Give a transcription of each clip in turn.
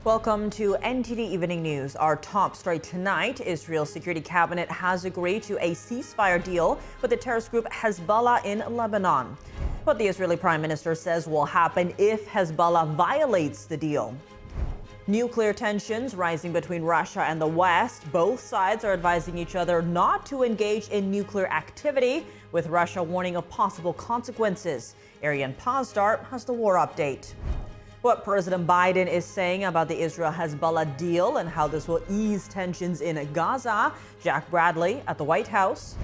Welcome to NTD Evening News. Our top story tonight, Israel's security cabinet has agreed to a ceasefire deal with the terrorist group Hezbollah in Lebanon. What the Israeli Prime Minister says will happen if Hezbollah violates the deal. Nuclear tensions rising between Russia and the West. Both sides are advising each other not to engage in nuclear activity, with Russia warning of possible consequences. Arian Pazdar has the war update. What President Biden is saying about the Israel-Hezbollah deal and how this will ease tensions in Gaza. Jack Bradley at the White House.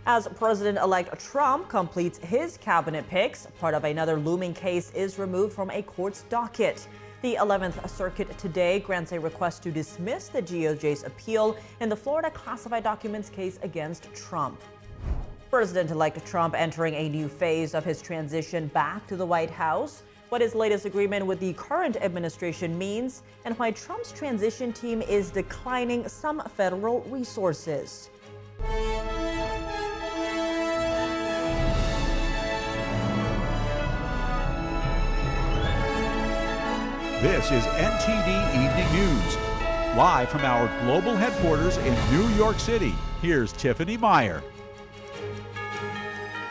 As President-elect Trump completes his cabinet picks, part of another looming case is removed from a court's docket. The 11th Circuit today grants a request to dismiss the DOJ's appeal in the Florida classified documents case against Trump. President-elect Trump entering a new phase of his transition back to the White House, what his latest agreement with the current administration means, and why Trump's transition team is declining some federal resources. This is NTD Evening News. Live from our global headquarters in New York City, here's Tiffany Meyer.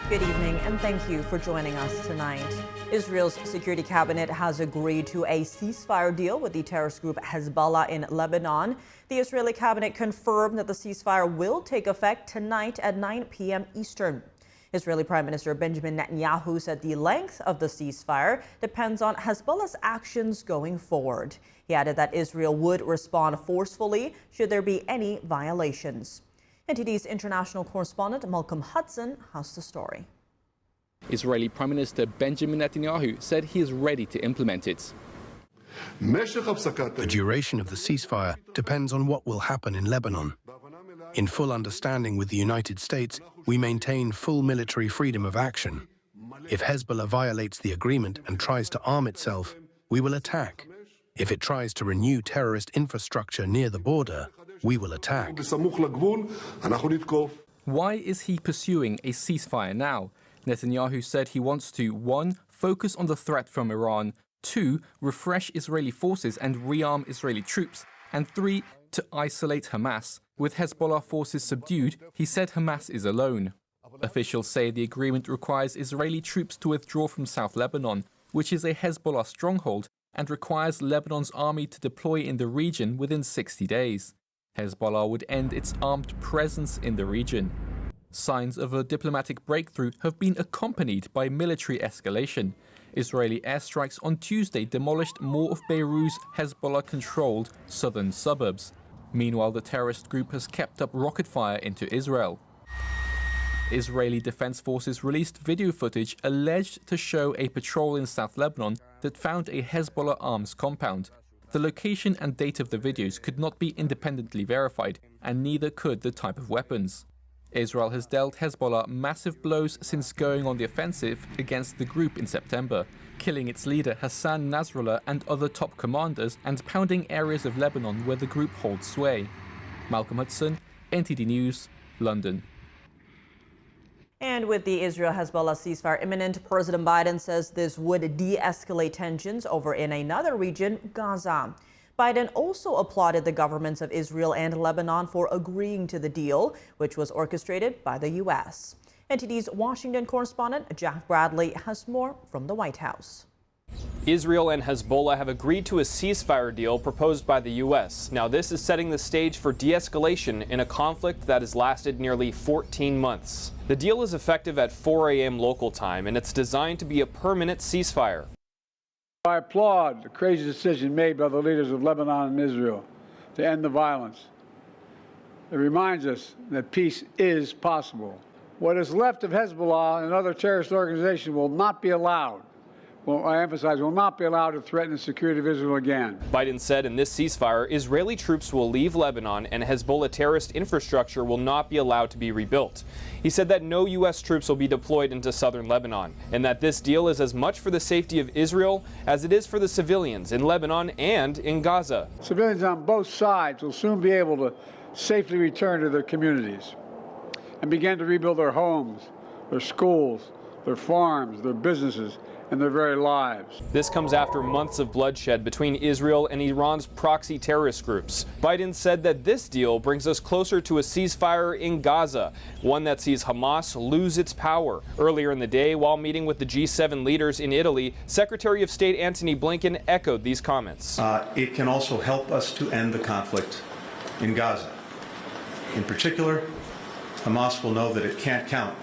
Good evening, and thank you for joining us tonight. Israel's security cabinet has agreed to a ceasefire deal with the terrorist group Hezbollah in Lebanon. The Israeli cabinet confirmed that the ceasefire will take effect tonight at 9 p.m. Eastern. Israeli Prime Minister Benjamin Netanyahu said the length of the ceasefire depends on Hezbollah's actions going forward. He added that Israel would respond forcefully should there be any violations. NTD's international correspondent Malcolm Hudson has the story. Israeli Prime Minister Benjamin Netanyahu said he is ready to implement it. The duration of the ceasefire depends on what will happen in Lebanon. In full understanding with the United States, we maintain full military freedom of action. If Hezbollah violates the agreement and tries to arm itself, we will attack. If it tries to renew terrorist infrastructure near the border, we will attack. Why is he pursuing a ceasefire now? Netanyahu said he wants to 1. Focus on the threat from Iran, 2. Refresh Israeli forces and rearm Israeli troops, and 3. To isolate Hamas. With Hezbollah forces subdued, he said Hamas is alone. Officials say the agreement requires Israeli troops to withdraw from South Lebanon, which is a Hezbollah stronghold, and requires Lebanon's army to deploy in the region within 60 days. Hezbollah would end its armed presence in the region. Signs of a diplomatic breakthrough have been accompanied by military escalation. Israeli airstrikes on Tuesday demolished more of Beirut's Hezbollah-controlled southern suburbs. Meanwhile, the terrorist group has kept up rocket fire into Israel. Israeli Defense Forces released video footage alleged to show a patrol in South Lebanon that found a Hezbollah arms compound. The location and date of the videos could not be independently verified, and neither could the type of weapons. Israel has dealt Hezbollah massive blows since going on the offensive against the group in September, killing its leader Hassan Nasrallah and other top commanders and pounding areas of Lebanon where the group holds sway. Malcolm Hudson, NTD News, London. And with the Israel-Hezbollah ceasefire imminent, President Biden says this would de-escalate tensions over in another region, Gaza. Biden also applauded the governments of Israel and Lebanon for agreeing to the deal, which was orchestrated by the U.S. NTD's Washington correspondent Jack Bradley has more from the White House. Israel and Hezbollah have agreed to a ceasefire deal proposed by the U.S. Now, this is setting the stage for de-escalation in a conflict that has lasted nearly 14 months. The deal is effective at 4 a.m. local time, and it's designed to be a permanent ceasefire. I applaud the crazy decision made by the leaders of Lebanon and Israel to end the violence. It reminds us that peace is possible. What is left of Hezbollah and other terrorist organizations will not be allowed. Well, I emphasize, will not be allowed to threaten the security of Israel again. Biden said in this ceasefire, Israeli troops will leave Lebanon and Hezbollah terrorist infrastructure will not be allowed to be rebuilt. He said that no U.S. troops will be deployed into southern Lebanon, and that this deal is as much for the safety of Israel as it is for the civilians in Lebanon and in Gaza. Civilians on both sides will soon be able to safely return to their communities and begin to rebuild their homes, their schools, their farms, their businesses, and their very lives. This comes after months of bloodshed between Israel and Iran's proxy terrorist groups. Biden said that this deal brings us closer to a ceasefire in Gaza, one that sees Hamas lose its power. Earlier in the day, while meeting with the G7 leaders in Italy, Secretary of State Antony Blinken echoed these comments. It can also help us to end the conflict in Gaza. In particular, Hamas will know that it can't count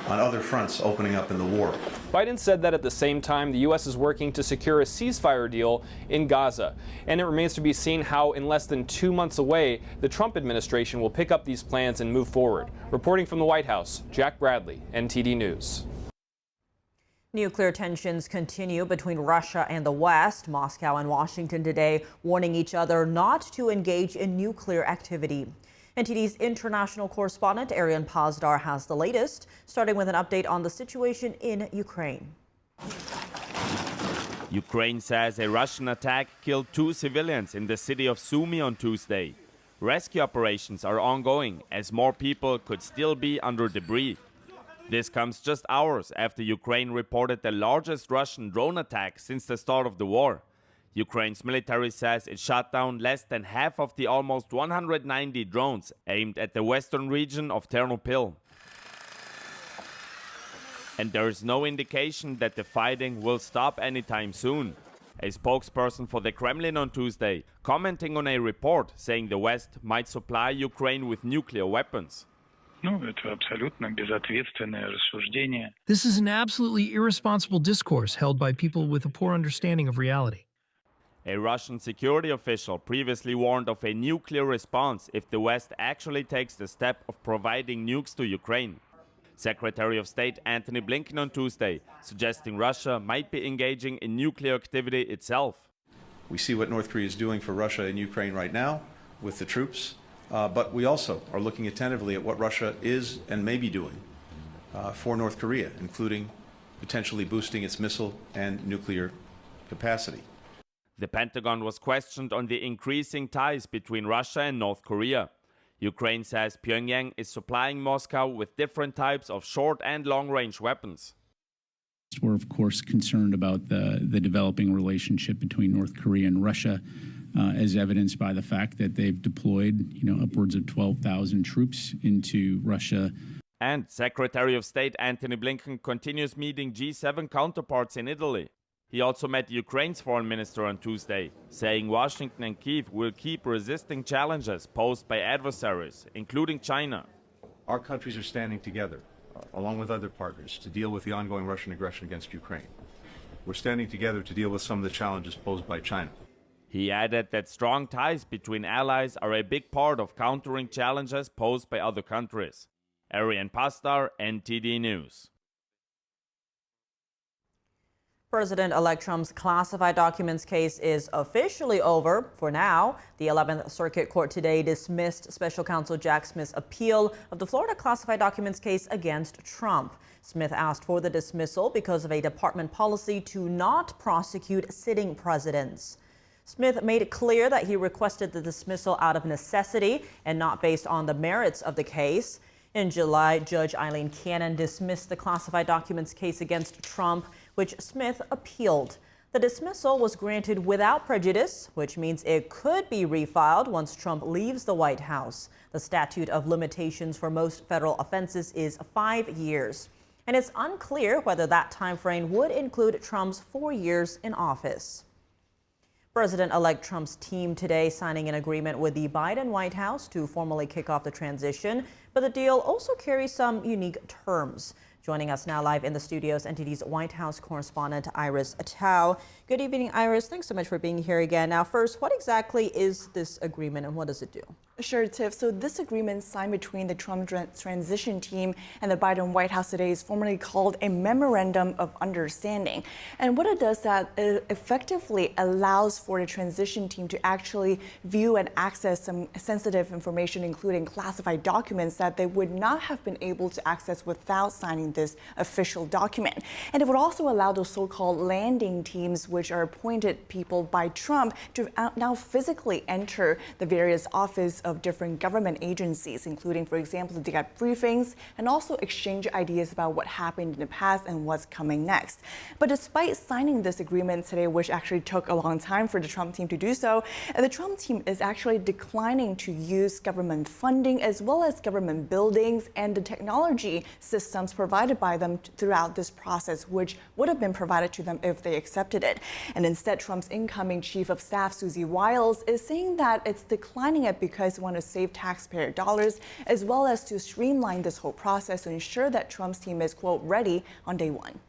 on other fronts opening up in the war. Biden said that at the same time, the U.S. is working to secure a ceasefire deal in Gaza. And it remains to be seen how, in less than 2 months away, the Trump administration will pick up these plans and move forward. Reporting from the White House, Jack Bradley, NTD News. Nuclear tensions continue between Russia and the West. Moscow and Washington today warning each other not to engage in nuclear activity. NTD's international correspondent Arian Pazdar has the latest, starting with an update on the situation in Ukraine. Ukraine says a Russian attack killed 2 civilians in the city of Sumy on Tuesday. Rescue operations are ongoing as more people could still be under debris. This comes just hours after Ukraine reported the largest Russian drone attack since the start of the war. Ukraine's military says it shot down less than half of the almost 190 drones aimed at the western region of Ternopil. And there is no indication that the fighting will stop anytime soon. A spokesperson for the Kremlin on Tuesday, commenting on a report saying the West might supply Ukraine with nuclear weapons. This is an absolutely irresponsible discourse held by people with a poor understanding of reality. A Russian security official previously warned of a nuclear response if the West actually takes the step of providing nukes to Ukraine. Secretary of State Antony Blinken on Tuesday, suggesting Russia might be engaging in nuclear activity itself. We see what North Korea is doing for Russia and Ukraine right now with the troops, but we also are looking attentively at what Russia is and may be doing for North Korea, including potentially boosting its missile and nuclear capacity. The Pentagon was questioned on the increasing ties between Russia and North Korea. Ukraine says Pyongyang is supplying Moscow with different types of short and long-range weapons. We're, of course, concerned about the developing relationship between North Korea and Russia, as evidenced by the fact that they've deployed, upwards of 12,000 troops into Russia. And Secretary of State Antony Blinken continues meeting G7 counterparts in Italy. He also met Ukraine's foreign minister on Tuesday, saying Washington and Kyiv will keep resisting challenges posed by adversaries, including China. Our countries are standing together, along with other partners, to deal with the ongoing Russian aggression against Ukraine. We're standing together to deal with some of the challenges posed by China. He added that strong ties between allies are a big part of countering challenges posed by other countries. Arian Pazdar, NTD News. President-elect Trump's classified documents case is officially over for now. The 11th Circuit Court today dismissed Special Counsel Jack Smith's appeal of the Florida classified documents case against Trump. Smith asked for the dismissal because of a department policy to not prosecute sitting presidents. Smith made it clear that he requested the dismissal out of necessity and not based on the merits of the case. In July, Judge Eileen Cannon dismissed the classified documents case against Trump, which Smith appealed. The dismissal was granted without prejudice, which means it could be refiled once Trump leaves the White House. The statute of limitations for most federal offenses is 5 years, and it's unclear whether that time frame would include Trump's 4 years in office. President-elect Trump's team today signing an agreement with the Biden White House to formally kick off the transition, but the deal also carries some unique terms. Joining us now live in the studios, NTD's White House correspondent Iris Tao. Good evening, Iris. Thanks so much for being here again. Now, first, what exactly is this agreement and what does it do? Sure, Tiff. So this agreement signed between the Trump transition team and the Biden White House today is formally called a Memorandum of Understanding. And what it does that it effectively allows for the transition team to actually view and access some sensitive information, including classified documents that they would not have been able to access without signing this official document. And it would also allow those so-called landing teams, which are appointed people by Trump, to now physically enter the various office of different government agencies, including, for example, to get briefings and also exchange ideas about what happened in the past and what's coming next. But despite signing this agreement today, which actually took a long time for the Trump team to do so, the Trump team is actually declining to use government funding as well as government buildings and the technology systems provided by them throughout this process, which would have been provided to them if they accepted it. And instead, Trump's incoming chief of staff, Susie Wiles, is saying that it's declining it because they want to save taxpayer dollars as well as to streamline this whole process to ensure that Trump's team is, quote, ready on day one.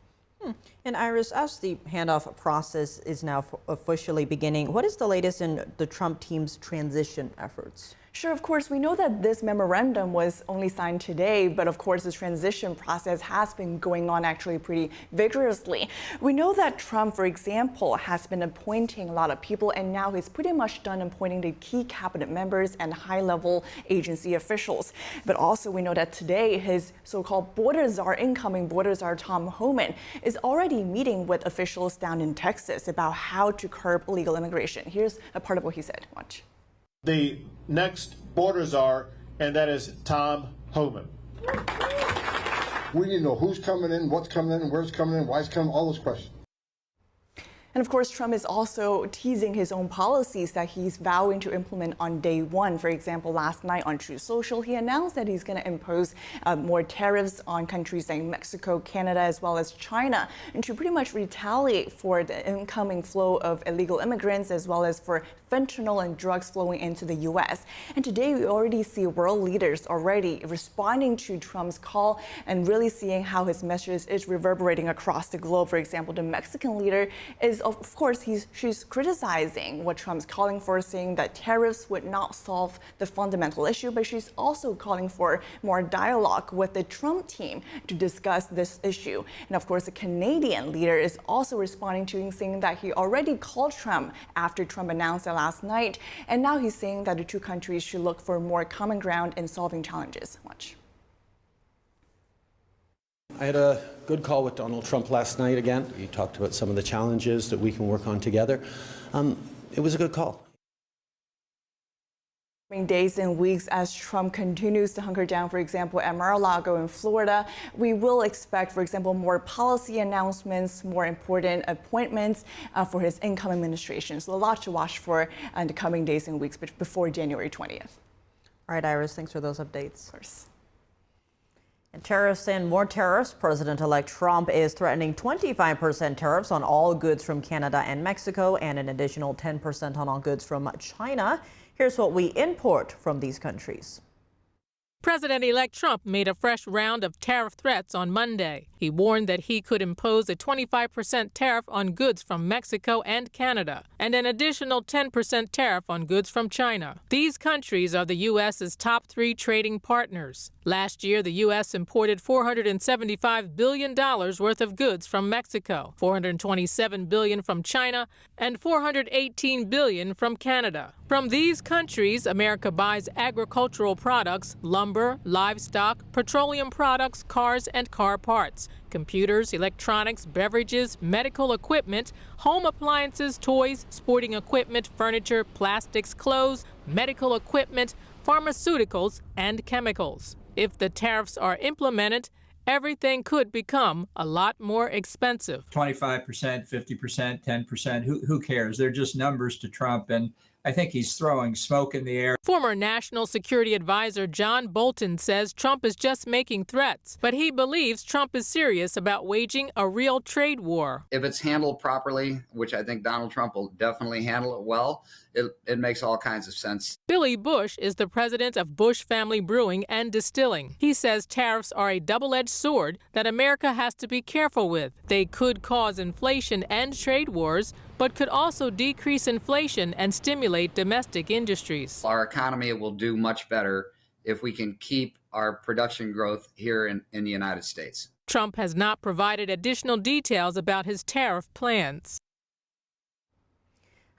And Iris, as the handoff process is now officially beginning, what is the latest in the Trump team's transition efforts? Sure, of course, we know that this memorandum was only signed today, but of course, this transition process has been going on actually pretty vigorously. We know that Trump, for example, has been appointing a lot of people, and now he's pretty much done appointing the key cabinet members and high-level agency officials. But also, we know that today, his so-called border czar, incoming border czar Tom Homan, is already meeting with officials down in Texas about how to curb illegal immigration. Here's a part of what he said. Watch. The next border czar, and that is Tom Homan. We need to know who's coming in, what's coming in, where's coming in, why it's coming, all those questions. And of course, Trump is also teasing his own policies that he's vowing to implement on day one. For example, last night on Truth Social, he announced that he's going to impose more tariffs on countries like Mexico, Canada, as well as China, and to pretty much retaliate for the incoming flow of illegal immigrants, as well as for fentanyl and drugs flowing into the U.S. And today, we already see world leaders already responding to Trump's call and really seeing how his message is reverberating across the globe. For example, the Mexican leader is of course, she's criticizing what Trump's calling for, saying that tariffs would not solve the fundamental issue, but she's also calling for more dialogue with the Trump team to discuss this issue. And of course, the Canadian leader is also responding to him, saying that he already called Trump after Trump announced it last night, and now he's saying that the two countries should look for more common ground in solving challenges. Watch. I had a good call with Donald Trump last night again. He talked about some of the challenges that we can work on together. It was a good call. Days and weeks as Trump continues to hunker down, for example, at Mar-a-Lago in Florida, we will expect, for example, more policy announcements, more important appointments for his incoming administration. So a lot to watch for in the coming days and weeks before January 20th. All right, Iris, thanks for those updates. Of course. And tariffs and more tariffs. President-elect Trump is threatening 25% tariffs on all goods from Canada and Mexico and an additional 10% on all goods from China. Here's what we import from these countries. President-elect Trump made a fresh round of tariff threats on Monday. He warned that he could impose a 25% tariff on goods from Mexico and Canada, and an additional 10% tariff on goods from China. These countries are the U.S.'s top three trading partners. Last year, the U.S. imported $475 billion worth of goods from Mexico, $427 billion from China, and $418 billion from Canada. From these countries, America buys agricultural products, lumber, livestock, petroleum products, cars and car parts, computers, electronics, beverages, medical equipment, home appliances, toys, sporting equipment, furniture, plastics, clothes, medical equipment, pharmaceuticals, and chemicals. If the tariffs are implemented, everything could become a lot more expensive. 25%, 50%, 10%, who cares? They're just numbers to Trump, and I think he's throwing smoke in the air. Former National Security Advisor John Bolton says Trump is just making threats, but he believes Trump is serious about waging a real trade war. If it's handled properly, which I think Donald Trump will definitely handle it well, it makes all kinds of sense. Billy Bush is the president of Bush Family Brewing and Distilling. He says tariffs are a double-edged sword that America has to be careful with. They could cause inflation and trade wars, but could also decrease inflation and stimulate domestic industries. Our economy will do much better if we can keep our production growth here in the United States. Trump has not provided additional details about his tariff plans.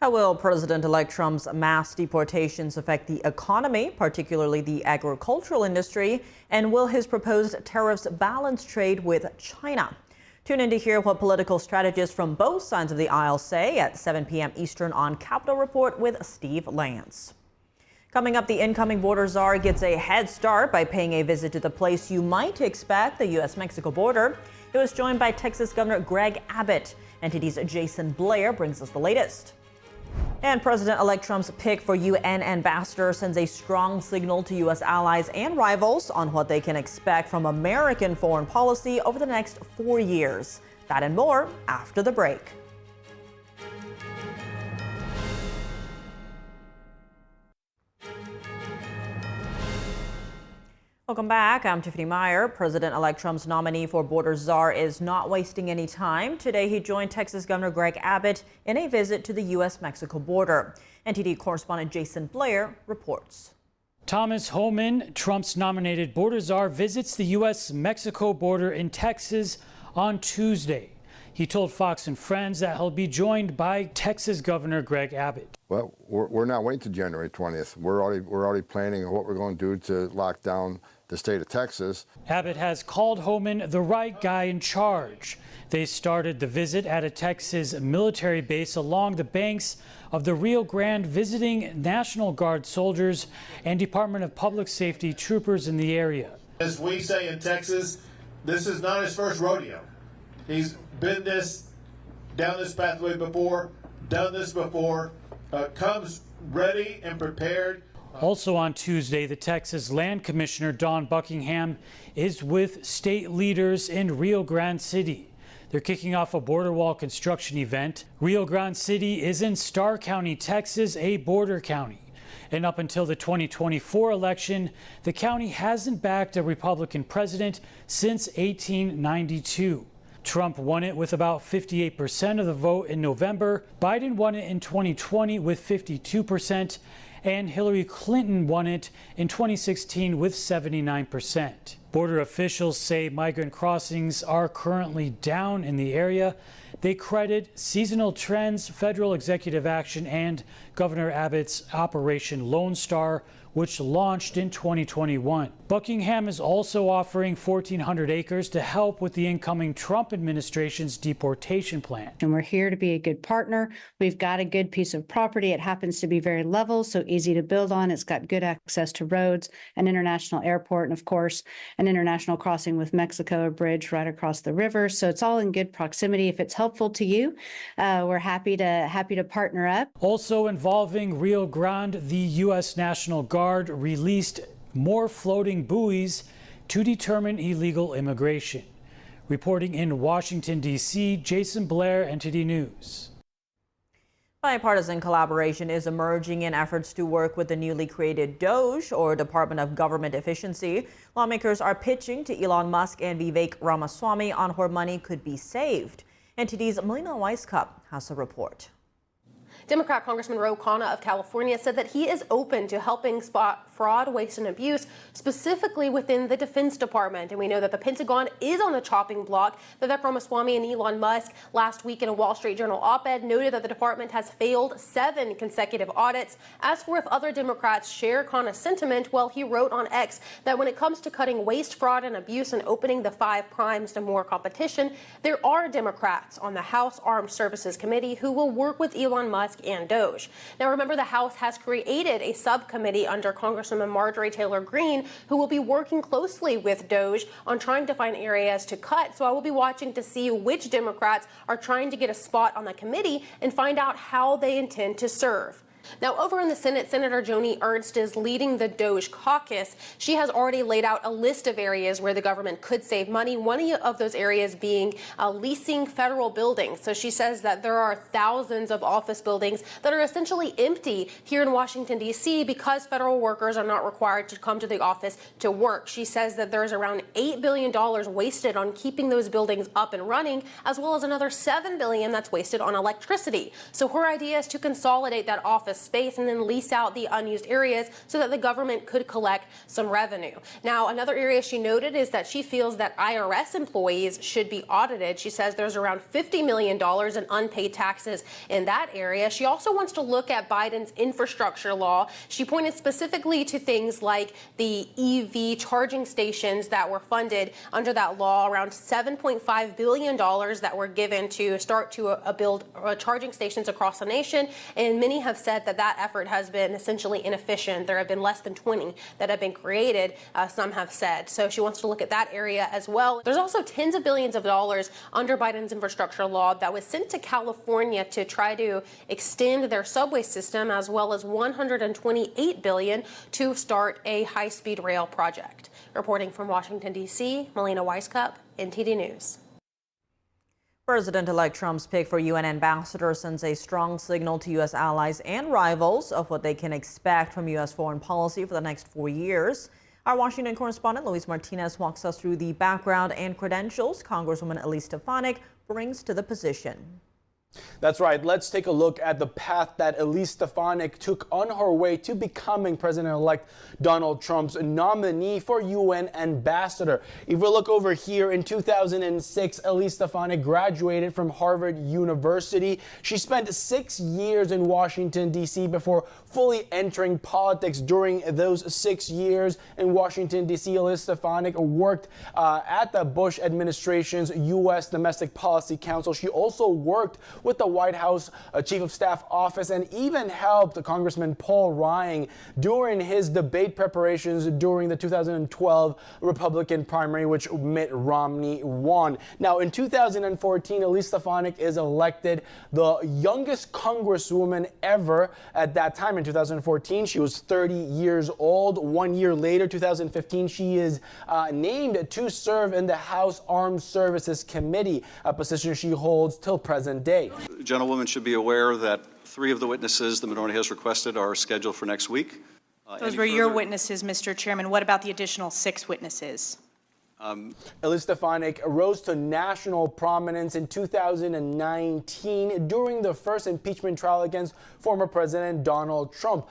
How will President-elect Trump's mass deportations affect the economy, particularly the agricultural industry? And will his proposed tariffs balance trade with China? Tune in to hear what political strategists from both sides of the aisle say at 7 p.m. Eastern on Capitol Report with Steve Lance. Coming up, the incoming border czar gets a head start by paying a visit to the place you might expect, the U.S.-Mexico border. He was joined by Texas Governor Greg Abbott. NTD's Jason Blair brings us the latest. And President-elect Trump's pick for UN ambassador sends a strong signal to U.S. allies and rivals on what they can expect from American foreign policy over the next 4 years. That and more after the break. Welcome back. I'm Tiffany Meyer. President-elect Trump's nominee for border czar is not wasting any time. Today, he joined Texas Governor Greg Abbott in a visit to the U.S.-Mexico border. NTD correspondent Jason Blair reports. Thomas Homan, Trump's nominated border czar, visits the U.S.-Mexico border in Texas on Tuesday. He told Fox and Friends that he'll be joined by Texas Governor Greg Abbott. Well, we're not waiting to January 20th. We're already planning what we're going to do to lock down the state of Texas. Abbott has called Homan the right guy in charge. They started the visit at a Texas military base along the banks of the Rio Grande, visiting National Guard soldiers and Department of Public Safety troopers in the area. As we say in Texas, this is not his first rodeo. He's been down this pathway before, done this before, comes ready and prepared. Also on Tuesday, the Texas Land Commissioner Dawn Buckingham is with state leaders in Rio Grande City. They're kicking off a border wall construction event. Rio Grande City is in Starr County, Texas, a border county. And up until the 2024 election, the county hasn't backed a Republican president since 1892. Trump won it with about 58% of the vote in November. Biden won it in 2020 with 52%. And Hillary Clinton won it in 2016 with 79%. Border officials say migrant crossings are currently down in the area. They credit seasonal trends, federal executive action, and Governor Abbott's Operation Lone Star, which launched in 2021. Buckingham is also offering 1,400 acres to help with the incoming Trump administration's deportation plan. And we're here to be a good partner. We've got a good piece of property. It happens to be very level, so easy to build on. It's got good access to roads, an international airport, and of course, an international crossing with Mexico, a bridge right across the river. So it's all in good proximity. If it's helpful to you, we're happy to partner up. Also involving Rio Grande, the U.S. National Guard released more floating buoys to determine illegal immigration. Reporting in Washington, D.C., Jason Blair, NTD News. Bipartisan collaboration is emerging in efforts to work with the newly created Doge, or Department of Government Efficiency. Lawmakers are pitching to Elon Musk and Vivek Ramaswamy on where money could be saved. NTD's Melina Weisskopf has a report. Democrat Congressman Ro Khanna of California said that he is open to helping spot fraud, waste, and abuse, specifically within the Defense Department. And we know that the Pentagon is on the chopping block. Vivek Ramaswamy and Elon Musk last week in a Wall Street Journal op-ed noted that the department has failed 7 consecutive audits. As for if other Democrats share Khanna's sentiment, well, he wrote on X that when it comes to cutting waste, fraud, and abuse and opening the 5 primes to more competition, there are Democrats on the House Armed Services Committee who will work with Elon Musk and Doge. Now, remember, the House has created a subcommittee under Congresswoman Marjorie Taylor Greene who will be working closely with Doge on trying to find areas to cut. So I will be watching to see which Democrats are trying to get a spot on the committee and find out how they intend to serve. Now, over in the Senate, Senator Joni Ernst is leading the Doge caucus. She has already laid out a list of areas where the government could save money, one of those areas being leasing federal buildings. So she says that there are thousands of office buildings that are essentially empty here in Washington, D.C. because federal workers are not required to come to the office to work. She says that there's around $8 billion wasted on keeping those buildings up and running, as well as another $7 billion that's wasted on electricity. So her idea is to consolidate that office space and then lease out the unused areas so that the government could collect some revenue. Now, another area she noted is that she feels that IRS employees should be audited. She says there's around $50 million in unpaid taxes in that area. She also wants to look at Biden's infrastructure law. She pointed specifically to things like the EV charging stations that were funded under that law, around $7.5 billion that were given to start to build charging stations across the nation. And many have said said that that effort has been essentially inefficient. There have been less than 20 that have been created, some have said. So she wants to look at that area as well. There's also tens of billions of dollars under Biden's infrastructure law that was sent to California to try to extend their subway system, as well as $128 billion to start a high-speed rail project. Reporting from Washington, D.C., Melina Weiskup, NTD News. President-elect Trump's pick for UN ambassador sends a strong signal to U.S. allies and rivals of what they can expect from U.S. foreign policy for the next 4 years. Our Washington correspondent Luis Martinez walks us through the background and credentials Congresswoman Stefanik brings to the position. That's right. Let's take a look at the path that Stefanik took on her way to becoming President-elect Donald Trump's nominee for UN ambassador. If we look over here, in 2006, Stefanik graduated from Harvard University. She spent 6 years in Washington, D.C. before fully entering politics. During those 6 years in Washington, D.C., Stefanik worked at the Bush administration's U.S. Domestic Policy Council. She also worked with the White House Chief of Staff office and even helped Congressman Paul Ryan during his debate preparations during the 2012 Republican primary, which Mitt Romney won. Now, in 2014, Stefanik is elected the youngest Congresswoman ever. At that time, in 2014, she was 30 years old. 1 year later, 2015, she is named to serve in the House Armed Services Committee, a position she holds till present day. The gentlewoman should be aware that 3 of the witnesses the minority has requested are scheduled for next week. Those were your witnesses, Mr. Chairman. What about the additional 6 witnesses? Stefanik rose to national prominence in 2019 during the first impeachment trial against former President Donald Trump.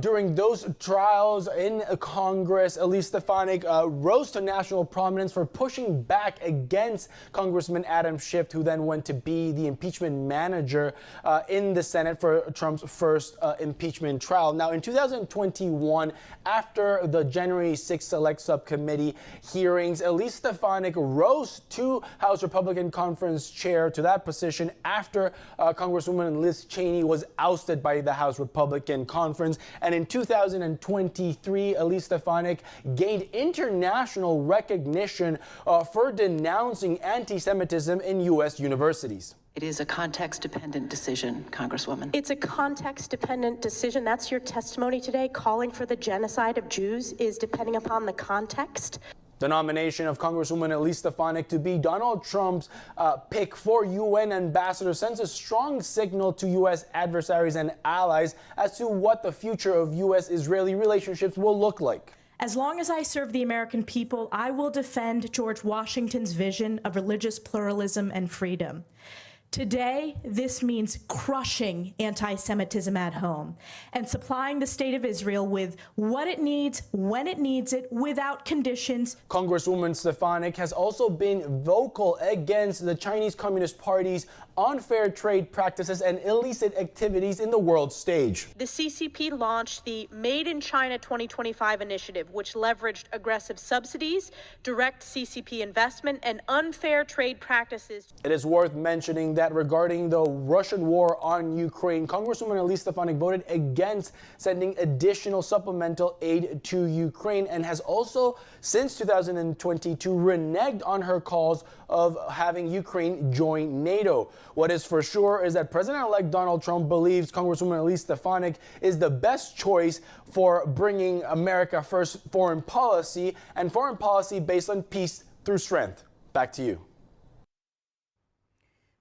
During those trials in Congress, Stefanik rose to national prominence for pushing back against Congressman Adam Schiff, who then went to be the impeachment manager in the Senate for Trump's first impeachment trial. Now, in 2021, after the January 6th Select Subcommittee hearings, Stefanik rose to House Republican Conference chair to that position after Congresswoman Liz Cheney was ousted by the House Republican Conference. And in 2023, Stefanik gained international recognition for denouncing anti-Semitism in U.S. universities. It is a context-dependent decision, Congresswoman. It's a context-dependent decision. That's your testimony today. Calling for the genocide of Jews is depending upon the context. The nomination of Congresswoman Stefanik to be Donald Trump's pick for UN ambassador sends a strong signal to U.S. adversaries and allies as to what the future of U.S.-Israeli relationships will look like. As long as I serve the American people, I will defend George Washington's vision of religious pluralism and freedom. Today, this means crushing anti-Semitism at home and supplying the state of Israel with what it needs, when it needs it, without conditions. Congresswoman Stefanik has also been vocal against the Chinese Communist Party's unfair trade practices and illicit activities in the world stage. The CCP launched the Made in China 2025 initiative, which leveraged aggressive subsidies, direct CCP investment, and unfair trade practices. It is worth mentioning that regarding the Russian war on Ukraine, Congresswoman Stefanik voted against sending additional supplemental aid to Ukraine and has also, since 2022, reneged on her calls of having Ukraine join NATO. What is for sure is that President-elect Donald Trump believes Congresswoman Stefanik is the best choice for bringing America first foreign policy and foreign policy based on peace through strength. Back to you.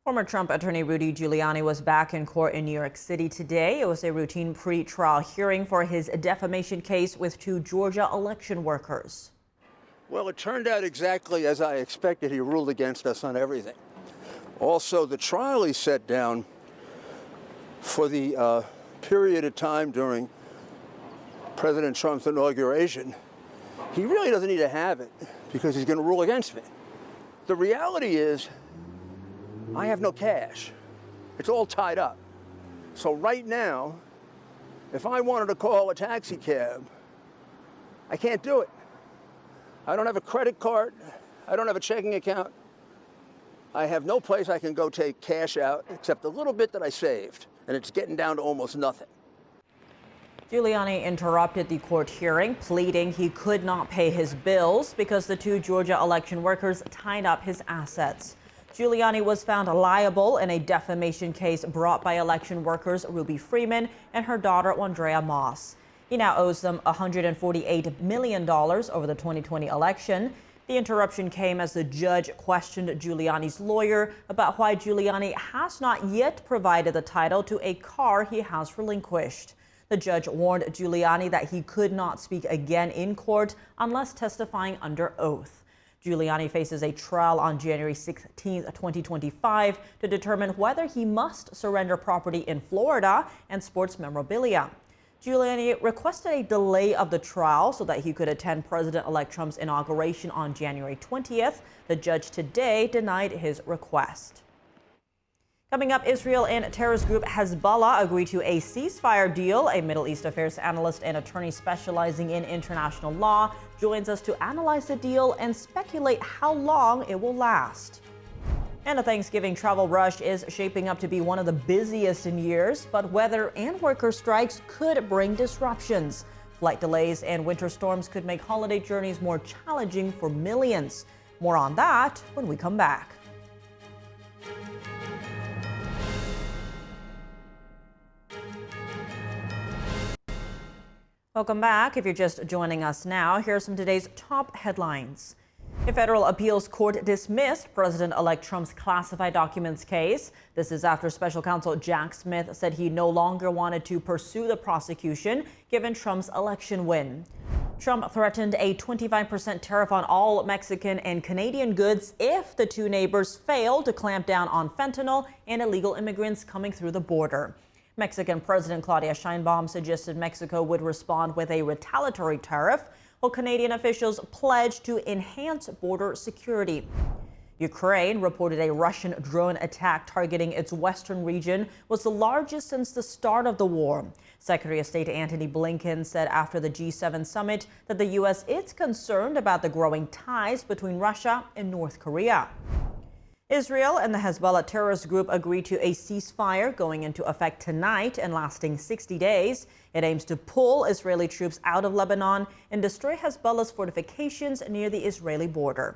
Former Trump attorney Rudy Giuliani was back in court in New York City today. It was a routine pre-trial hearing for his defamation case with 2 Georgia election workers. Well, it turned out exactly as I expected. He ruled against us on everything. Also, the trial he set down for the period of time during President Trump's inauguration, he really doesn't need to have it because he's going to rule against me. The reality is, I have no cash. It's all tied up. So right now, if I wanted to call a taxi cab, I can't do it. I don't have a credit card. I don't have a checking account. I have no place I can go take cash out except a little bit that I saved, and it's getting down to almost nothing. Giuliani interrupted the court hearing, pleading he could not pay his bills because the two Georgia election workers tied up his assets. Giuliani was found liable in a defamation case brought by election workers Ruby Freeman and her daughter Andrea Moss. He now owes them $148 million over the 2020 election. The interruption came as the judge questioned Giuliani's lawyer about why Giuliani has not yet provided the title to a car he has relinquished. The judge warned Giuliani that he could not speak again in court unless testifying under oath. Giuliani faces a trial on January 16, 2025 to determine whether he must surrender property in Florida and sports memorabilia. Giuliani requested a delay of the trial so that he could attend President-elect Trump's inauguration on January 20th. The judge today denied his request. Coming up, Israel and terrorist group Hezbollah agreed to a ceasefire deal. A Middle East affairs analyst and attorney specializing in international law joins us to analyze the deal and speculate how long it will last. And a Thanksgiving travel rush is shaping up to be one of the busiest in years, but weather and worker strikes could bring disruptions. Flight delays and winter storms could make holiday journeys more challenging for millions. More on that when we come back. Welcome back. If you're just joining us now, here are some of today's top headlines. A federal appeals court dismissed President-elect Trump's classified documents case. This is after special counsel Jack Smith said he no longer wanted to pursue the prosecution given Trump's election win. Trump threatened a 25% tariff on all Mexican and Canadian goods if the two neighbors fail to clamp down on fentanyl and illegal immigrants coming through the border. Mexican President Claudia Sheinbaum suggested Mexico would respond with a retaliatory tariff, while Canadian officials pledged to enhance border security. Ukraine reported a Russian drone attack targeting its western region was the largest since the start of the war. Secretary of State Antony Blinken said after the G7 summit that the U.S. is concerned about the growing ties between Russia and North Korea. Israel and the Hezbollah terrorist group agreed to a ceasefire going into effect tonight and lasting 60 days. It aims to pull Israeli troops out of Lebanon and destroy Hezbollah's fortifications near the Israeli border.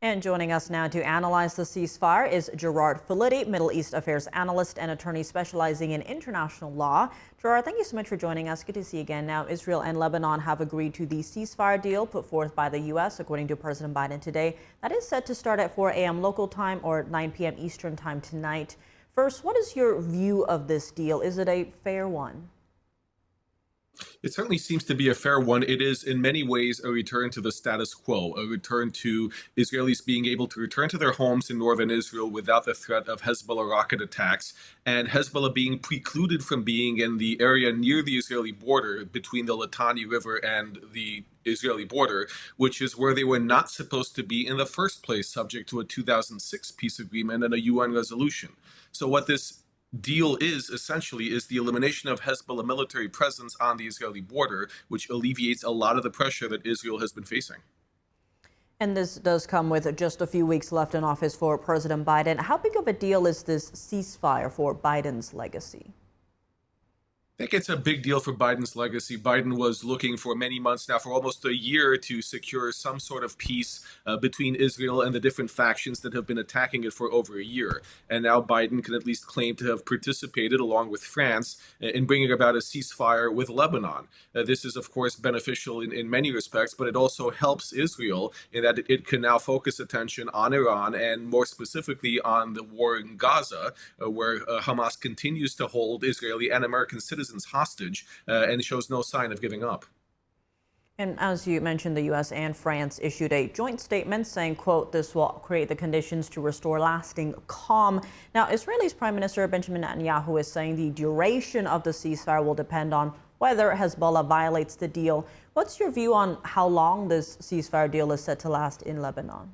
And joining us now to analyze the ceasefire is Gerard Filitti, Middle East affairs analyst and attorney specializing in international law. Gerard, thank you so much for joining us. Good to see you again. Now, Israel and Lebanon have agreed to the ceasefire deal put forth by the U.S., according to President Biden today. That is set to start at 4 a.m. local time or 9 p.m. Eastern time tonight. First, what is your view of this deal? Is it a fair one? It certainly seems to be a fair one. It is in many ways a return to the status quo, a return to Israelis being able to return to their homes in northern Israel without the threat of Hezbollah rocket attacks, and Hezbollah being precluded from being in the area near the Israeli border between the Litani River and the Israeli border, which is where they were not supposed to be in the first place, subject to a 2006 peace agreement and a UN resolution. So what this deal is essentially is the elimination of Hezbollah military presence on the Israeli border, which alleviates a lot of the pressure that Israel has been facing. And this does come with just a few weeks left in office for President Biden. How big of a deal is this ceasefire for Biden's legacy? I think it's a big deal for Biden's legacy. Biden was looking for many months now, for almost a year, to secure some sort of peace between Israel and the different factions that have been attacking it for over a year. And now Biden can at least claim to have participated, along with France, in bringing about a ceasefire with Lebanon. This is, of course, beneficial in many respects, but it also helps Israel in that it can now focus attention on Iran and more specifically on the war in Gaza, where Hamas continues to hold Israeli and American citizens hostage and shows no sign of giving up. And as you mentioned, the U.S. and France issued a joint statement saying, quote, this will create the conditions to restore lasting calm. Now, Israel's Prime Minister Benjamin Netanyahu is saying the duration of the ceasefire will depend on whether Hezbollah violates the deal. What's your view on how long this ceasefire deal is set to last in Lebanon?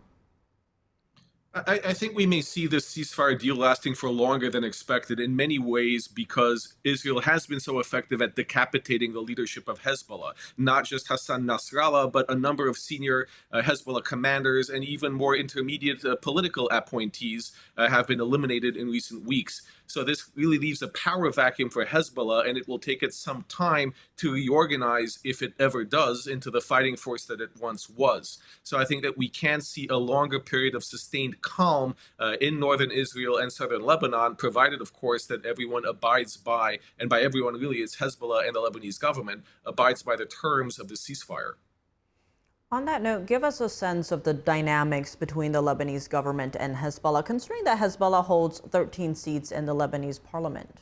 I think we may see this ceasefire deal lasting for longer than expected in many ways because Israel has been so effective at decapitating the leadership of Hezbollah. Not just Hassan Nasrallah, but a number of senior Hezbollah commanders and even more intermediate political appointees have been eliminated in recent weeks. So this really leaves a power vacuum for Hezbollah, and it will take it some time to reorganize, if it ever does, into the fighting force that it once was. So I think that we can see a longer period of sustained calm in northern Israel and southern Lebanon, provided, of course, that everyone abides by, and by everyone really it's Hezbollah and the Lebanese government, abides by the terms of the ceasefire. On that note, give us a sense of the dynamics between the Lebanese government and Hezbollah, considering that Hezbollah holds 13 seats in the Lebanese parliament.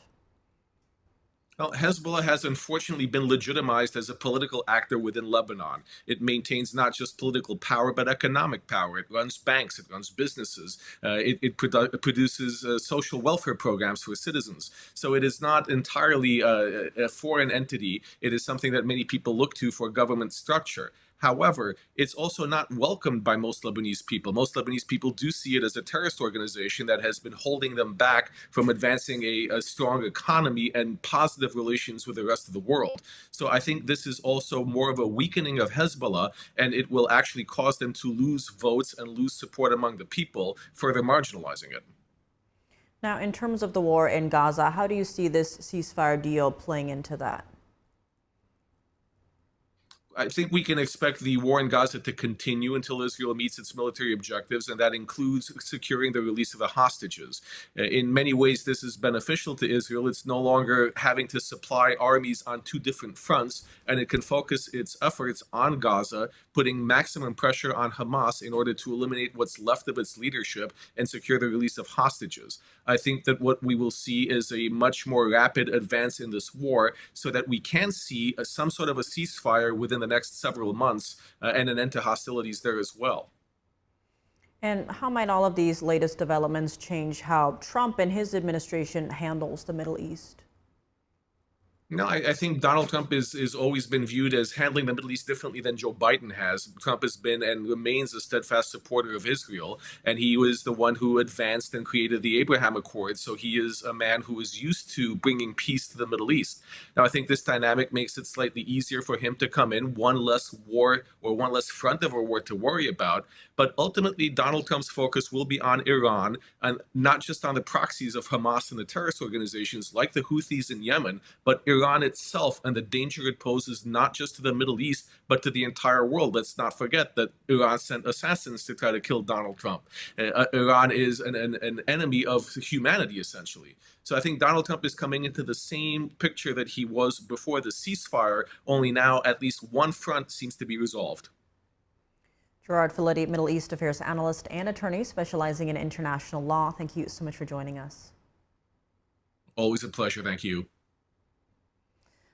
Well, Hezbollah has unfortunately been legitimized as a political actor within Lebanon. It maintains not just political power, but economic power. It runs banks, it runs businesses, it produces social welfare programs for citizens. So it is not entirely a foreign entity. It is something that many people look to for government structure. However, it's also not welcomed by most Lebanese people. Most Lebanese people do see it as a terrorist organization that has been holding them back from advancing a strong economy and positive relations with the rest of the world. So I think this is also more of a weakening of Hezbollah, and it will actually cause them to lose votes and lose support among the people, further marginalizing it. Now, in terms of the war in Gaza, how do you see this ceasefire deal playing into that? I think we can expect the war in Gaza to continue until Israel meets its military objectives, and that includes securing the release of the hostages. In many ways, this is beneficial to Israel. It's no longer having to supply armies on two different fronts, and it can focus its efforts on Gaza, putting maximum pressure on Hamas in order to eliminate what's left of its leadership and secure the release of hostages. I think that what we will see is a much more rapid advance in this war, so that we can see some sort of a ceasefire within the next several months and an end to hostilities there as well. And how might all of these latest developments change how Trump and his administration handles the Middle East? No, I think Donald Trump is always been viewed as handling the Middle East differently than Joe Biden has. Trump has been and remains a steadfast supporter of Israel, and he was the one who advanced and created the Abraham Accords, so he is a man who is used to bringing peace to the Middle East. Now, I think this dynamic makes it slightly easier for him to come in, one less war or one less front of a war to worry about, but ultimately Donald Trump's focus will be on Iran, and not just on the proxies of Hamas and the terrorist organizations like the Houthis in Yemen, but Iran itself and the danger it poses not just to the Middle East, but to the entire world. Let's not forget that Iran sent assassins to try to kill Donald Trump. Iran is an enemy of humanity, essentially. So I think Donald Trump is coming into the same picture that he was before the ceasefire, only now at least one front seems to be resolved. Gerard Filitti, Middle East Affairs analyst and attorney specializing in international law. Thank you so much for joining us. Always a pleasure. Thank you.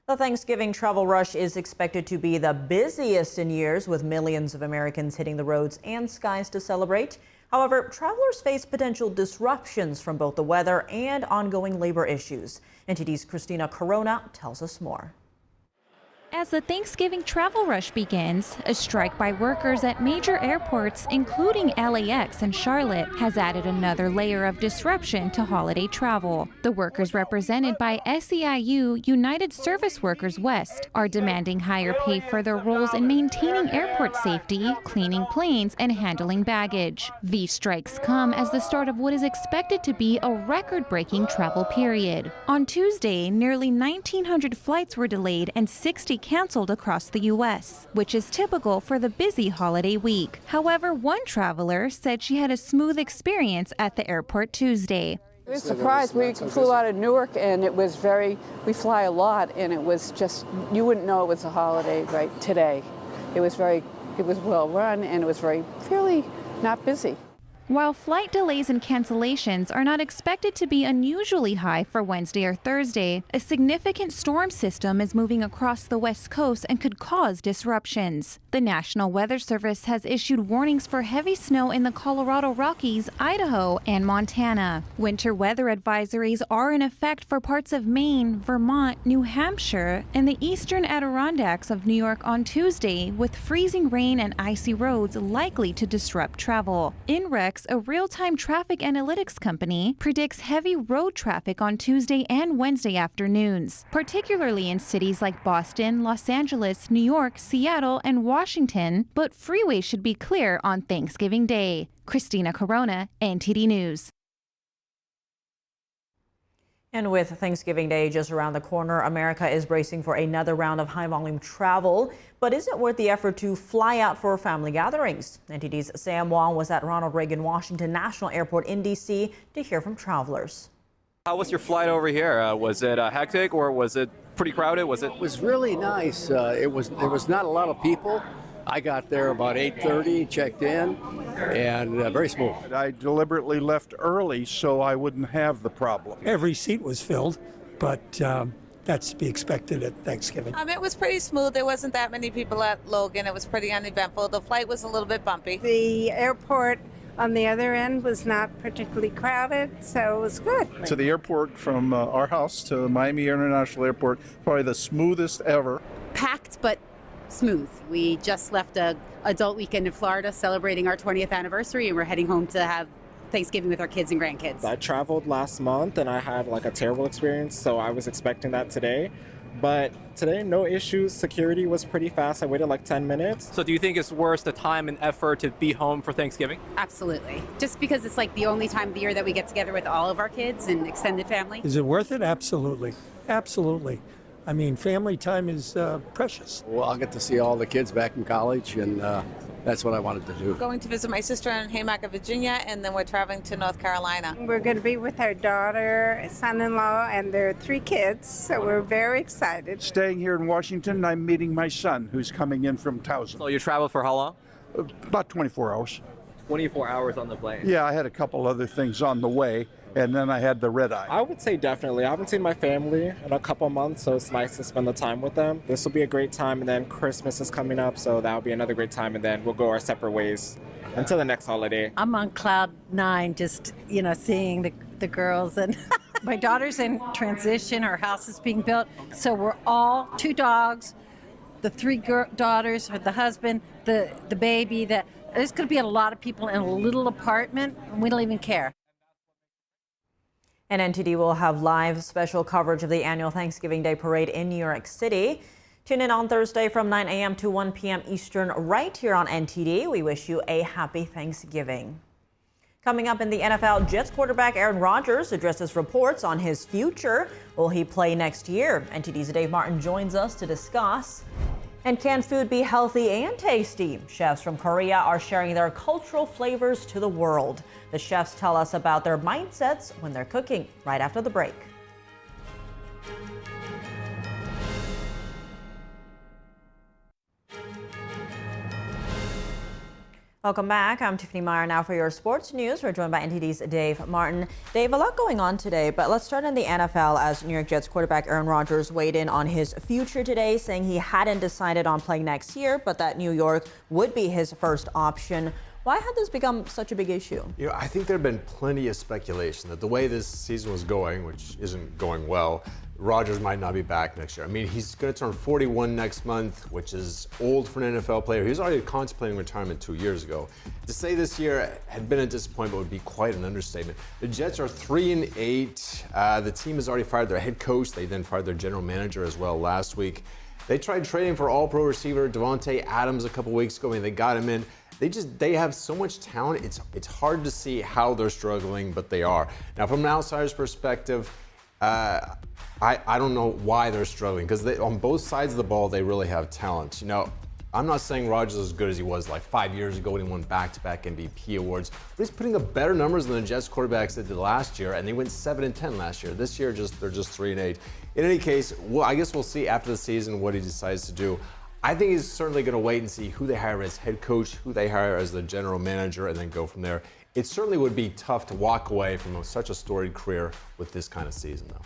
The Thanksgiving travel rush is expected to be the busiest in years, with millions of Americans hitting the roads and skies to celebrate. However, travelers face potential disruptions from both the weather and ongoing labor issues. NTD's Christina Corona tells us more. As the Thanksgiving travel rush begins, a strike by workers at major airports, including LAX and Charlotte, has added another layer of disruption to holiday travel. The workers represented by SEIU United Service Workers West are demanding higher pay for their roles in maintaining airport safety, cleaning planes, and handling baggage. These strikes come as the start of what is expected to be a record-breaking travel period. On Tuesday, nearly 1,900 flights were delayed and 60 canceled across the U.S., which is typical for the busy holiday week. However, one traveler said she had a smooth experience at the airport Tuesday. I was surprised. We flew out of Newark, and it was we fly a lot, and it was just, you wouldn't know it was a holiday right today. It was well run, and it was fairly not busy. While flight delays and cancellations are not expected to be unusually high for Wednesday or Thursday, a significant storm system is moving across the West Coast and could cause disruptions. The National Weather Service has issued warnings for heavy snow in the Colorado Rockies, Idaho, and Montana. Winter weather advisories are in effect for parts of Maine, Vermont, New Hampshire, and the eastern Adirondacks of New York on Tuesday, with freezing rain and icy roads likely to disrupt travel. INREX, a real-time traffic analytics company, predicts heavy road traffic on Tuesday and Wednesday afternoons, particularly in cities like Boston, Los Angeles, New York, Seattle, and Washington, but freeways should be clear on Thanksgiving Day. Christina Corona, NTD News. And with Thanksgiving Day just around the corner, America is bracing for another round of high-volume travel. But is it worth the effort to fly out for family gatherings? NTD's Sam Wong was at Ronald Reagan Washington National Airport in D.C. to hear from travelers. How was your flight over here? Was it hectic or was it pretty crowded? It was really nice. There was not a lot of people. I got there about 8:30, checked in, and very smooth. I deliberately left early so I wouldn't have the problem. Every seat was filled, but that's to be expected at Thanksgiving. It was pretty smooth. There wasn't that many people at Logan. It was pretty uneventful. The flight was a little bit bumpy. The airport on the other end was not particularly crowded, so it was good. To the airport from our house to Miami International Airport, probably the smoothest ever. Packed, but smooth. We just left a adult weekend in Florida celebrating our 20th anniversary, and we're heading home to have Thanksgiving with our kids and grandkids. I traveled last month and I had like a terrible experience, so I was expecting that today. But today, no issues. Security was pretty fast. I waited like 10 minutes. So do you think it's worth the time and effort to be home for Thanksgiving? Absolutely. Just because it's like the only time of the year that we get together with all of our kids and extended family. Is it worth it? Absolutely. Absolutely. I mean, family time is precious. Well, I'll get to see all the kids back in college, and that's what I wanted to do. Going to visit my sister in Haymarket, Virginia, and then we're traveling to North Carolina. We're going to be with our daughter, son-in-law, and their 3 kids, so we're very excited. Staying here in Washington, I'm meeting my son, who's coming in from Towson. So you traveled for how long? About 24 hours. 24 hours on the plane. Yeah, I had a couple other things on the way, and then I had the red eye. I would say definitely. I haven't seen my family in a couple months, so it's nice to spend the time with them. This will be a great time, and then Christmas is coming up, so that'll be another great time, and then we'll go our separate ways until the next holiday. I'm on cloud 9, just, seeing the girls, and My daughter's in transition. Her house is being built. So we're all 2 dogs, the 3 daughters, the husband, the baby. There's going to be a lot of people in a little apartment, and we don't even care. And NTD will have live special coverage of the annual Thanksgiving Day Parade in New York City. Tune in on Thursday from 9 a.m. to 1 p.m. Eastern right here on NTD. We wish you a happy Thanksgiving. Coming up in the NFL, Jets quarterback Aaron Rodgers addresses reports on his future. Will he play next year? NTD's Dave Martin joins us to discuss. And can food be healthy and tasty? Chefs from Korea are sharing their cultural flavors to the world. The chefs tell us about their mindsets when they're cooking right after the break. Welcome back. I'm Tiffany Meyer now for your sports news. We're joined by NTD's Dave Martin. Dave, a lot going on today, but let's start in the NFL as New York Jets quarterback Aaron Rodgers weighed in on his future today, saying he hadn't decided on playing next year, but that New York would be his first option. Why had this become such a big issue? I think there have been plenty of speculation that the way this season was going, which isn't going well, Rodgers might not be back next year. I mean, he's going to turn 41 next month, which is old for an NFL player. He was already contemplating retirement 2 years ago. To say this year had been a disappointment would be quite an understatement. The Jets are 3-8. The team has already fired their head coach. They then fired their general manager as well last week. They tried trading for all-pro receiver Devontae Adams a couple weeks ago. I mean, they got him in. They have so much talent. It's hard to see how they're struggling, but they are. Now, from an outsider's perspective, I don't know why they're struggling, because on both sides of the ball, they really have talent. I'm not saying Rodgers is as good as he was like 5 years ago when he won back-to-back MVP awards, but he's putting up better numbers than the Jets quarterbacks did last year, and they went 7-10 last year. This year, they're just 3-8. In any case, I guess we'll see after the season what he decides to do. I think he's certainly going to wait and see who they hire as head coach, who they hire as the general manager, and then go from there. It certainly would be tough to walk away from such a storied career with this kind of season, though.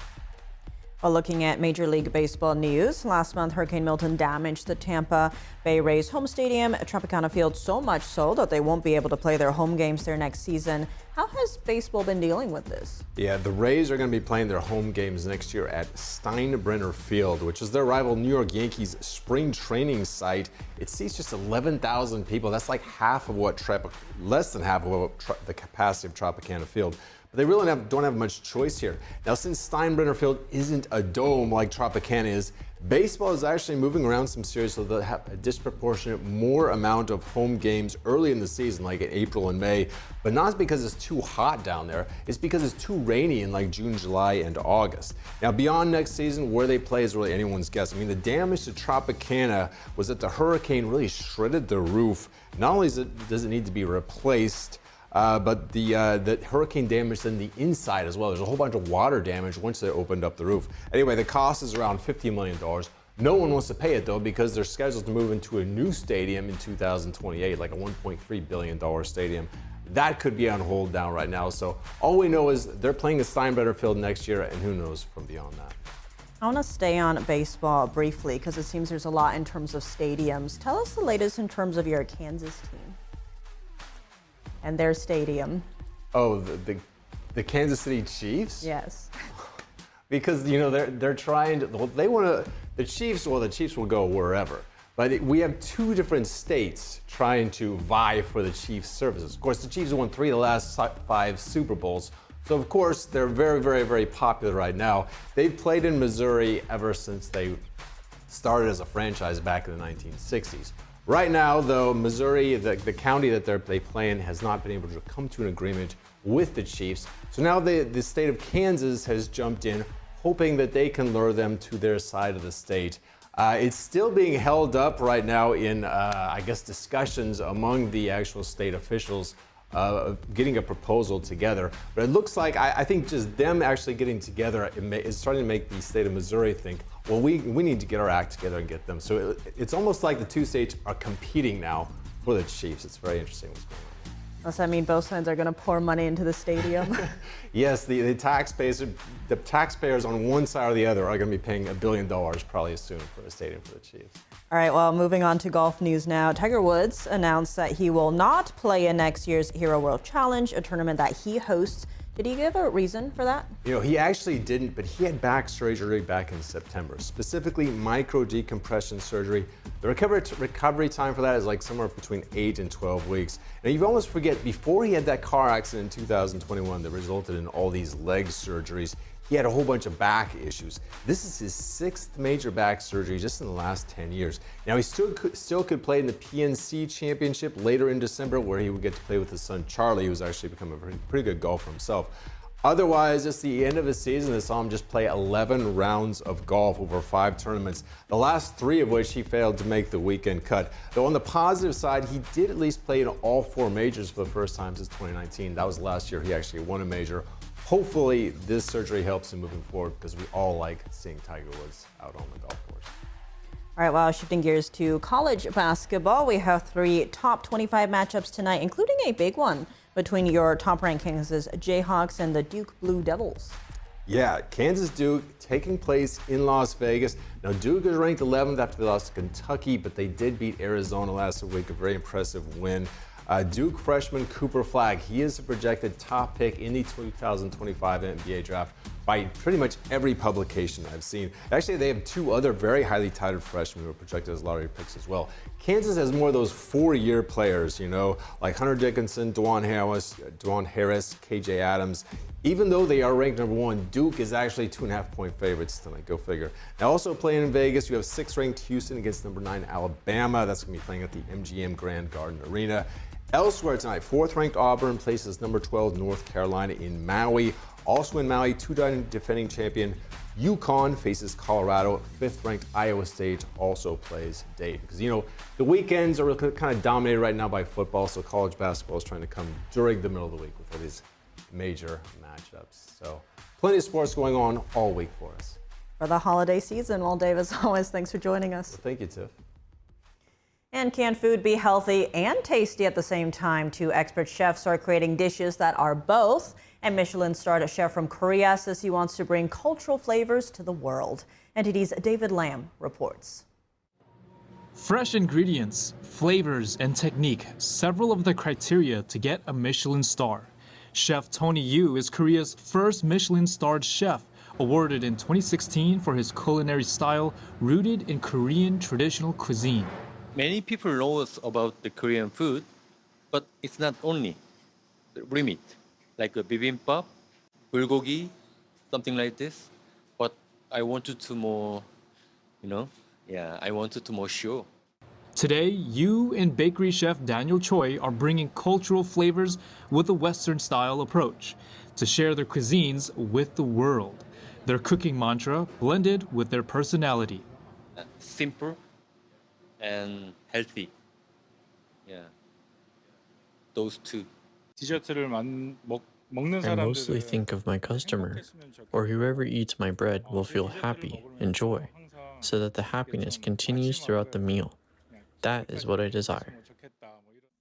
Well, looking at Major League Baseball news, last month Hurricane Milton damaged the Tampa Bay Rays home stadium at Tropicana Field, so much so that they won't be able to play their home games there next season. How has baseball been dealing with this? Yeah, the Rays are going to be playing their home games next year at Steinbrenner Field, which is their rival New York Yankees spring training site. It seats just 11,000 people. That's like less than half of what the capacity of Tropicana Field. but they really don't have much choice here. Now, since Steinbrenner Field isn't a dome like Tropicana is, baseball is actually moving around some series so they'll have a disproportionate more amount of home games early in the season, like in April and May, but not because it's too hot down there. It's because it's too rainy in like June, July, and August. Now, beyond next season, where they play is really anyone's guess. I mean, the damage to Tropicana was that the hurricane really shredded the roof. Not only does it need to be replaced, but the hurricane damaged then the inside as well. There's a whole bunch of water damage once they opened up the roof. Anyway, the cost is around $50 million. No one wants to pay it though because they're scheduled to move into a new stadium in 2028, like a $1.3 billion stadium. That could be on hold down right now. So all we know is they're playing the Steinbrenner Field next year, and who knows from beyond that. I want to stay on baseball briefly because it seems there's a lot in terms of stadiums. Tell us the latest in terms of your Kansas team and their stadium. Oh, the Kansas City Chiefs? Yes. Because, you know, they're trying to, they want to, the Chiefs will go wherever. But we have two different states trying to vie for the Chiefs' services. Of course, the Chiefs have won 3 of the last 5 Super Bowls. So, of course, they're very, very, very popular right now. They've played in Missouri ever since they started as a franchise back in the 1960s. Right now, though, Missouri, the county that they play in, has not been able to come to an agreement with the Chiefs. So now the state of Kansas has jumped in, hoping that they can lure them to their side of the state. It's still being held up right now in, I guess, discussions among the actual state officials, getting a proposal together. But it looks like, I think just them actually getting together is starting to make the state of Missouri think, well, we need to get our act together and get them. So it's almost like the two states are competing now for the Chiefs. It's very interesting what's going on. Does that mean both sides are going to pour money into the stadium? Yes, the taxpayers on one side or the other are going to be paying $1 billion probably soon for a stadium for the Chiefs. All right, well, moving on to golf news now. Tiger Woods announced that he will not play in next year's Hero World Challenge, a tournament that he hosts. Did he give a reason for that? You know, he actually didn't, but he had back surgery back in September, specifically micro decompression surgery. The recovery time for that is like somewhere between 8 and 12 weeks. Now, you almost forget, before he had that car accident in 2021 that resulted in all these leg surgeries, he had a whole bunch of back issues. This is his 6th major back surgery just in the last 10 years. Now, he still could play in the PNC Championship later in December, where he would get to play with his son Charlie, who's actually become a pretty good golfer himself. Otherwise, it's the end of his season. They saw him just play 11 rounds of golf over 5 tournaments, the last 3 of which he failed to make the weekend cut. Though on the positive side, he did at least play in all 4 majors for the first time since 2019. That was last year. He actually won a major. Hopefully, this surgery helps him moving forward because we all like seeing Tiger Woods out on the golf course. All right, well, shifting gears to college basketball, we have 3 top 25 matchups tonight, including a big one between your top-ranked Kansas Jayhawks and the Duke Blue Devils. Yeah, Kansas-Duke taking place in Las Vegas. Now, Duke is ranked 11th after they lost to Kentucky, but they did beat Arizona last week, a very impressive win. Duke freshman Cooper Flagg, he is a projected top pick in the 2025 NBA draft by pretty much every publication I've seen. Actually, they have 2 other very highly touted freshmen who are projected as lottery picks as well. Kansas has more of those 4-year players, you know, like Hunter Dickinson, Dwan Harris, KJ Adams. Even though they are ranked number 1, Duke is actually 2.5-point favorites tonight. Go figure. Now, also playing in Vegas, you have 6th-ranked Houston against number 9 Alabama. That's going to be playing at the MGM Grand Garden Arena. Elsewhere tonight, 4th-ranked Auburn places number 12 North Carolina in Maui. Also in Maui, 2-time defending champion UConn faces Colorado. 5th-ranked Iowa State also plays Dayton. Because, you know, the weekends are kind of dominated right now by football, so college basketball is trying to come during the middle of the week with all these major matchups. So plenty of sports going on all week for us. For the holiday season, well, Dave, as always, thanks for joining us. Well, thank you, Tiff. And can food be healthy and tasty at the same time? 2 expert chefs are creating dishes that are both. And Michelin-starred chef from Korea says he wants to bring cultural flavors to the world. NTD's David Lamb reports. Fresh ingredients, flavors, and technique, several of the criteria to get a Michelin star. Chef Tony Yu is Korea's first Michelin-starred chef, awarded in 2016 for his culinary style rooted in Korean traditional cuisine. Many people know about the Korean food, but it's not only the meat, like a bibimbap, bulgogi, something like this. But I wanted to more, I wanted to more show. Today, you and bakery chef Daniel Choi are bringing cultural flavors with a Western-style approach to share their cuisines with the world. Their cooking mantra blended with their personality. Simple and healthy. Yeah, those two. I mostly think of my customer, or whoever eats my bread will feel happy and joy, so that the happiness continues throughout the meal. That is what I desire.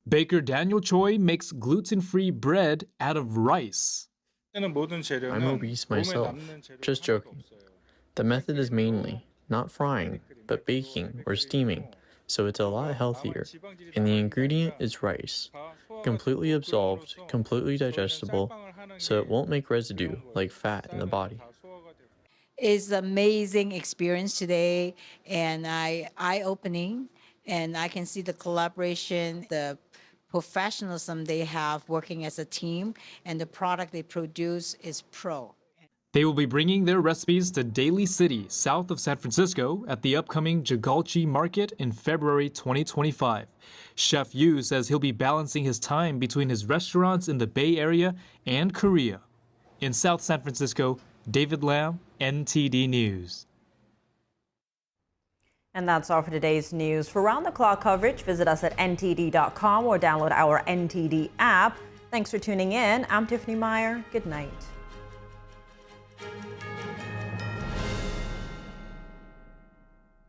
Baker Daniel Choi makes gluten-free bread out of rice. I'm obese myself, just joking. The method is mainly not frying, but baking or steaming, so it's a lot healthier. And the ingredient is rice, completely absorbed, completely digestible, so it won't make residue like fat in the body. It's an amazing experience today and eye-opening, and I can see the collaboration, the professionalism they have working as a team, and the product they produce is pro. They will be bringing their recipes to Daly City, south of San Francisco, at the upcoming Jigalchi Market in February 2025. Chef Yu says he'll be balancing his time between his restaurants in the Bay Area and Korea. In South San Francisco, David Lam, NTD News. And that's all for today's news. For round-the-clock coverage, visit us at ntd.com or download our NTD app. Thanks for tuning in. I'm Tiffany Meyer. Good night.